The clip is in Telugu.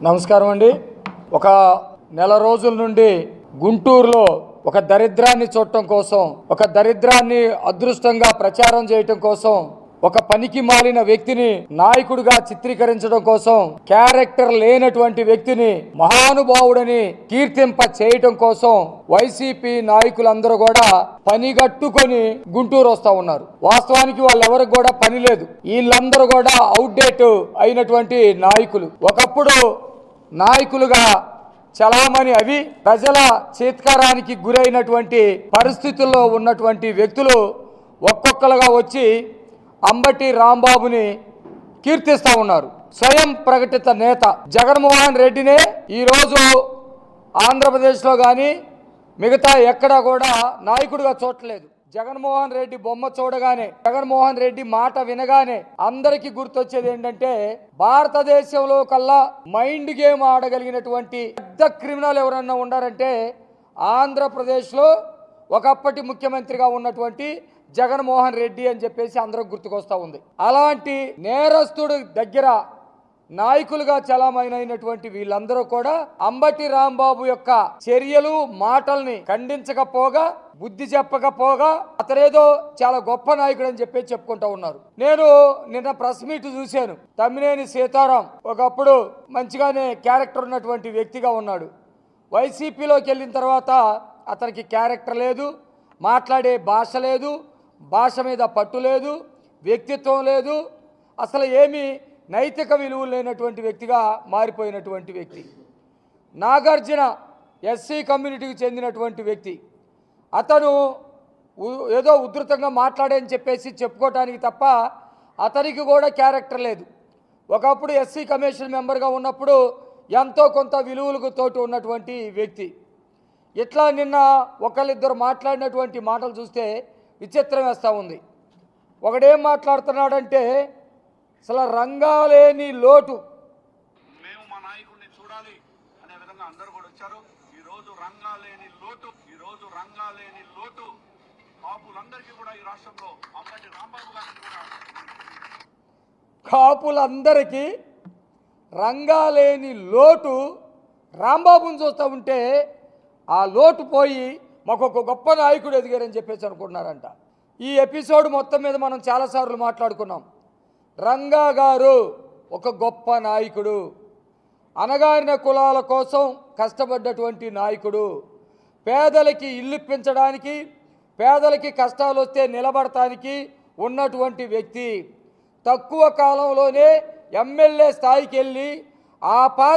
నమస్కారం అండి. ఒక నెల రోజుల నుండి గుంటూరులో ఒక దరిద్రాన్ని చూడటం కోసం, ఒక దరిద్రాన్ని అదృష్టంగా ప్రచారం చేయటం కోసం, ఒక పనికి మాలిన వ్యక్తిని నాయకుడిగా చిత్రీకరించడం కోసం, క్యారెక్టర్ లేనటువంటి వ్యక్తిని మహానుభావుడని కీర్తింప చేయటం కోసం వైసీపీ నాయకులందరూ కూడా పనిగట్టుకొని గుంటూరు వస్తా ఉన్నారు. వాస్తవానికి వాళ్ళెవరికి కూడా పని లేదు. వీళ్ళందరూ కూడా అవుట్డేట్ అయినటువంటి నాయకులు. ఒకప్పుడు నాయకులుగా చలామణి అవి ప్రజల చేత్కారానికి గురైనటువంటి పరిస్థితుల్లో ఉన్నటువంటి వ్యక్తులు ఒక్కొక్కరుగా వచ్చి అంబటి రాంబాబుని కీర్తిస్తూ ఉన్నారు. స్వయం ప్రకటిత నేత జగన్మోహన్ రెడ్డినే ఈరోజు ఆంధ్రప్రదేశ్లో కానీ మిగతా ఎక్కడా కూడా నాయకుడిగా చూడలేదు. జగన్మోహన్ రెడ్డి బొమ్మ చూడగానే, జగన్మోహన్ రెడ్డి మాట వినగానే అందరికీ గుర్తొచ్చేది ఏంటంటే, భారతదేశంలో కల్లా మైండ్ గేమ్ ఆడగలిగినటువంటి పెద్ద క్రిమినల్ ఎవరన్నా ఉన్నారంటే ఆంధ్రప్రదేశ్లో ఒకప్పటి ముఖ్యమంత్రిగా ఉన్నటువంటి జగన్మోహన్ రెడ్డి అని చెప్పేసి అందరికి గుర్తుకొస్తా ఉంది. అలాంటి నేరస్తుడు దగ్గర నాయకులుగా చలామణైనటువంటి వీళ్ళందరూ కూడా అంబటి రాంబాబు యొక్క చర్యలు మాటల్ని ఖండించకపోగా, బుద్ధి చెప్పకపోగా అతనేదో చాలా గొప్ప నాయకుడు అని చెప్పేసి చెప్పుకుంటూ ఉన్నారు. నేను నిన్న ప్రెస్ మీట్ చూశాను. తమ్మినేని సీతారాం ఒకప్పుడు మంచిగానే క్యారెక్టర్ ఉన్నటువంటి వ్యక్తిగా ఉన్నాడు. వైసీపీలోకి వెళ్ళిన తర్వాత అతనికి క్యారెక్టర్ లేదు, మాట్లాడే భాష లేదు, భాష మీద పట్టు లేదు, వ్యక్తిత్వం లేదు, అసలు ఏమీ నైతిక విలువలు లేనటువంటి వ్యక్తిగా మారిపోయినటువంటి వ్యక్తి. నాగార్జున ఎస్సీ కమ్యూనిటీకి చెందినటువంటి వ్యక్తి. అతను ఏదో ఉధృతంగా మాట్లాడని చెప్పేసి చెప్పుకోవటానికి తప్ప అతనికి కూడా క్యారెక్టర్ లేదు. ఒకప్పుడు ఎస్సీ కమిషన్ మెంబర్గా ఉన్నప్పుడు ఎంతో కొంత విలువలకు తోటి ఉన్నటువంటి వ్యక్తి. ఇట్లా నిన్న ఒకళ్ళిద్దరు మాట్లాడినటువంటి మాటలు చూస్తే విచిత్రం వేస్తూ ఉంది. ఒకడేం మాట్లాడుతున్నాడంటే, అసలు రంగాలేని లోటు, మేము మా నాయకుడిని చూడాలి అనే విధంగా అందరూ కూడా వచ్చారు. ఈరోజు రంగాలేని లోటు కాపులందరికీ కూడా ఈ రాష్ట్రంలో అంబటి రాంబాబు గారిని కూడా కాపులందరికీ రంగాలేని లోటు రాంబాబుని చూస్తూ ఉంటే ఆ లోటు పోయి మాకు ఒక గొప్ప నాయకుడు ఎదిగారని చెప్పేసి అనుకుంటున్నారంట. ఈ ఎపిసోడ్ మొత్తం మీద మనం చాలాసార్లు మాట్లాడుకున్నాం. రంగా గారు ఒక గొప్ప నాయకుడు, అణగారిన కులాల కోసం కష్టపడ్డటువంటి నాయకుడు, పేదలకి ఇల్లు ఇప్పించడానికి, పేదలకి కష్టాలు వస్తే నిలబడటానికి ఉన్నటువంటి వ్యక్తి. తక్కువ కాలంలోనే ఎమ్మెల్యే స్థాయికి వెళ్ళి ఆ